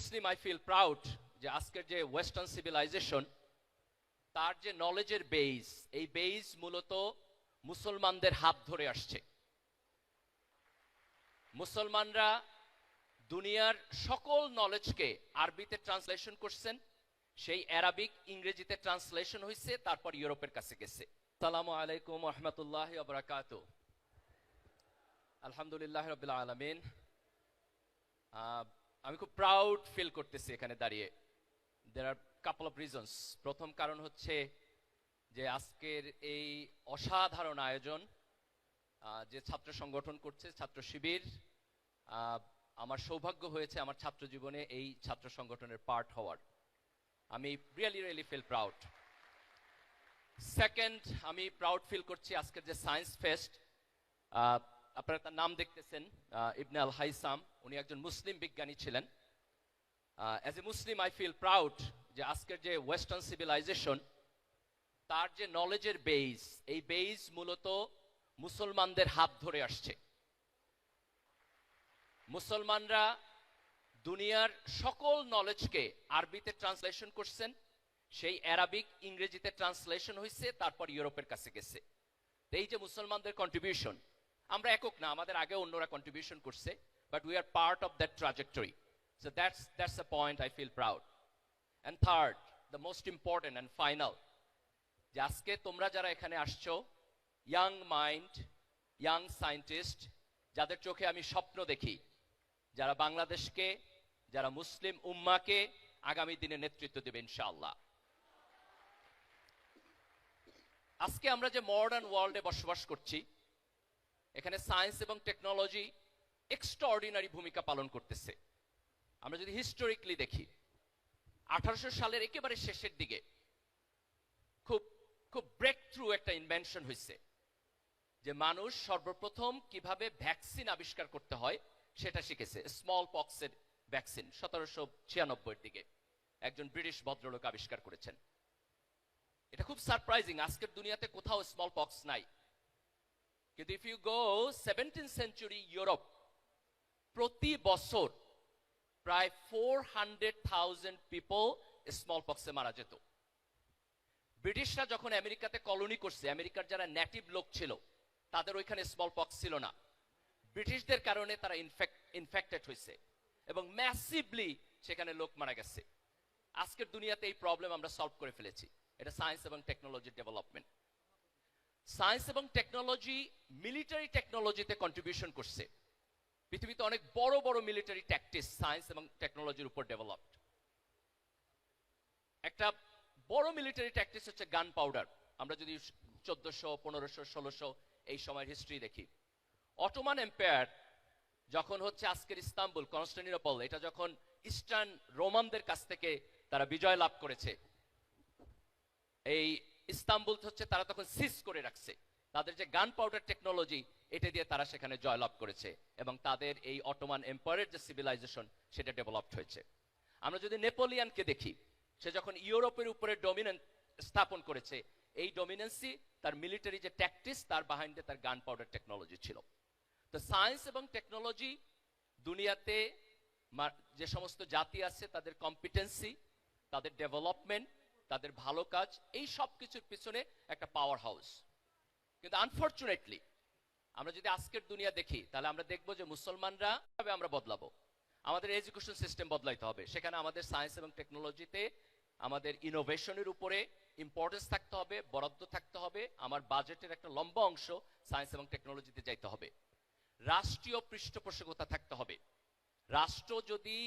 Muslim I feel proud যে আজকের যে ওয়েস্টার্ন সিভিলাইজেশন তার যে নলেজের বেইস, এই বেইস মূলত মুসলমানদের হাত ধরে আসছে। মুসলমানরা দুনিয়ার সকল নলেজকে আরবিতে ট্রান্সলেশন করছেন, সেই অ্যারাবিক ইংরেজিতে ট্রান্সলেশন হয়েছে, তারপর ইউরোপের কাছে গেছে। আসসালামু আলাইকুম ওয়া রাহমাতুল্লাহি ওয়া বারাকাতুহু। আলহামদুলিল্লাহ রাব্বিল আলামিন। আমি খুব প্রাউড ফিল করতেছি এখানে দাঁড়িয়ে। দেয়ার আর কাপল অফ রিজনস। প্রথম কারণ হচ্ছে যে আজকের এই অসাধারণ আয়োজন যে ছাত্র সংগঠন করছে, ছাত্র শিবির, আমার সৌভাগ্য হয়েছে আমার ছাত্র জীবনে এই ছাত্র সংগঠনের পার্ট হওয়ার। আমি রিয়েলি ফিল প্রাউড। সেকেন্ড, আমি প্রাউড ফিল করছি আজকের যে সায়েন্স ফেস্ট, আপনারা তার নাম দেখতেছেন, ইবনে আল হাইসাম। উনি একজন মুসলিম বিজ্ঞানী ছিলেন। As a Muslim I feel proud যে আজকের যে ওয়েস্টার্ন সিভিলাইজেশন তার যে নলেজের বেইস, এই বেইস মূলত মুসলমানদের হাত ধরে আসছে। মুসলমানরা দুনিয়ার সকল নলেজকে আরবিতে ট্রান্সলেশন করছেন, সেই অ্যারাবিক ইংরেজিতে ট্রান্সলেশন হয়েছে, তারপর ইউরোপের কাছে গেছে। এই যে মুসলমানদের কন্ট্রিবিউশন, আমরা একক না, আমাদের আগে অন্যরা কন্ট্রিবিউশন করছে, but we are part of that trajectory. So that's a point I feel proud. And third, the most important and final, যে আজকে তোমরা যারা এখানে আসছো, ইয়াং মাইন্ড, ইয়াং সায়েন্টিস্ট, যাদের চোখে আমি স্বপ্ন দেখি, যারা বাংলাদেশকে, যারা মুসলিম উম্মাকে আগামী দিনে নেতৃত্ব দেবে ইনশাআল্লাহ। আজকে আমরা যে মডার্ন ওয়ার্ল্ডে বসবাস করছি, এখানে সায়েন্স এবং টেকনোলজি এক্সট্রাঅর্ডিনারি ভূমিকা পালন করতেছে। আমরা যদি হিস্টোরিক্যালি দেখি, 1800 সালের একেবারে শেষের দিকে খুব ব্রেক থ্রু একটা ইনভেনশন হয়েছে, যে মানুষ সর্বপ্রথম কিভাবে ভ্যাকসিন আবিষ্কার করতে হয় সেটা শিখেছে। স্মল পক্সের ভ্যাকসিন 1796 এর দিকে একজন ব্রিটিশ ভদ্রলোক আবিষ্কার করেছেন। এটা খুব সারপ্রাইজিং, আজকের দুনিয়াতে কোথাও স্মল পক্স নাই। কিন্তু if you go 17th century Europe, প্রতি বছর প্রায় 400,000 পিপল স্মল পক্সে মারা যেত। ব্রিটিশরা যখন আমেরিকাতে কলোনি করছে, আমেরিকার যারা নেটিভ লোক ছিল তাদের ওইখানে স্মল পক্স ছিল না। ব্রিটিশদের কারণে তারা ইনফেক্টেড হয়েছে এবং ম্যাসিভলি সেখানে লোক মারা গেছে। আজকের দুনিয়াতে এই প্রবলেম আমরা সলভ করে ফেলেছি। এটা সায়েন্স এবং টেকনোলজির ডেভেলপমেন্ট। সায়েন্স এবং টেকনোলজি মিলিটারি টেকনোলজিতে কন্ট্রিবিউশন করছে। পৃথিবীতে অনেক বড় বড় মিলিটারি ট্যাকটিক্স সায়েন্স এবং টেকনোলজির উপর ডেভেলপড। একটা বড় মিলিটারি ট্যাকটিক্স হচ্ছে গান পাউডার। আমরা যদি 1400, 1500, 1600 এই সময়ের হিস্ট্রি দেখি, অটোমান এম্পায়ার যখন হচ্ছে আজকের ইস্তাম্বুল, কনস্টান্টিনোপল, এটা যখন ইস্টার্ন রোমানদের কাছ থেকে তারা বিজয় লাভ করেছে, এই ইস্তাম্বুল হচ্ছে তারা তখন সিজ করে রাখছে। তাদের যে গান পাউডার টেকনোলজি, এটা দিয়ে তারা সেখানে জয়লাভ করেছে এবং তাদের এই অটোমান এম্পায়ারের যে সিভিলাইজেশন সেটা ডেভেলপড হয়েছে। আমরা যদি নেপোলিয়ানকে দেখি, সে যখন ইউরোপের উপরে ডমিনেন্স স্থাপন করেছে, এই ডমিনেন্সি তার মিলিটারি যে ট্যাকটিক্স, তার বাহাইন্ডে তার গান পাউডার টেকনোলজি ছিল। তো সায়েন্স এবং টেকনোলজি দুনিয়াতে যে সমস্ত জাতি আছে তাদের কম্পিটেন্সি, তাদের ডেভেলপমেন্ট, তাদের ভালো কাজ, এই সব কিছুর পিছনে একটা পাওয়ার হাউস। কিন্তু আনফরচুনেটলি আমরা যদি আজকের দুনিয়া দেখি, তাহলে আমরা দেখবো যে মুসলমানরা কিভাবে আমরা বদলাবো। আমাদের এডুকেশন সিস্টেম বদলাইতে হবে। সেখানে আমাদের সায়েন্স এবং টেকনোলজিতে আমাদের ইনোভেশনের উপরে ইম্পর্টেন্স থাকতে হবে, বরাদ্দ থাকতে হবে। আমার বাজেটের একটা লম্বা অংশ সায়েন্স এবং টেকনোলজিতে যাইতে হবে। রাষ্ট্রীয় পৃষ্ঠপোষকতা থাকতে হবে। রাষ্ট্র যদি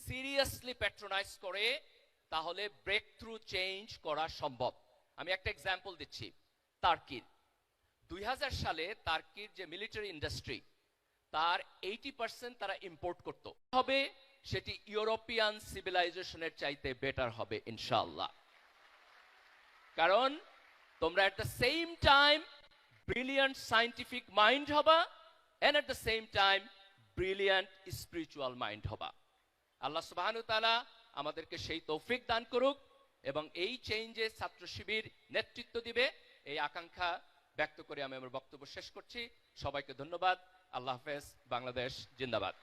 সিরিয়াসলি প্যাট্রোনাইজ করে, তাহলে ব্রেক থ্রু চেঞ্জ করা সম্ভব। আমি একটা এক্সাম্পল দিচ্ছি, তার্কির। 2000 সালে তার্কির যে মিলিটারি ইন্ডাস্ট্রি, তার 80% তারা ইম্পোর্ট করত হবে। সেটি ইউরোপিয়ান সিভিলাইজেশনের চাইতে বেটার হবে ইনশাআল্লাহ। কারণ তোমরা at the same time brilliant scientific mind হবা, and at the same time brilliant spiritual mind হবা। আল্লাহ সুবহানাহু ওয়া তাআলা আমাদেরকে সেই তৌফিক দান করুক এবং এই চেঞ্জে ছাত্র শিবির নেতৃত্ব দিবে, এই আকাঙ্ক্ষা ব্যক্ত করে আমি আমার বক্তব্য শেষ করছি। সবাইকে ধন্যবাদ। আল্লাহ হাফেজ। বাংলাদেশ জিন্দাবাদ।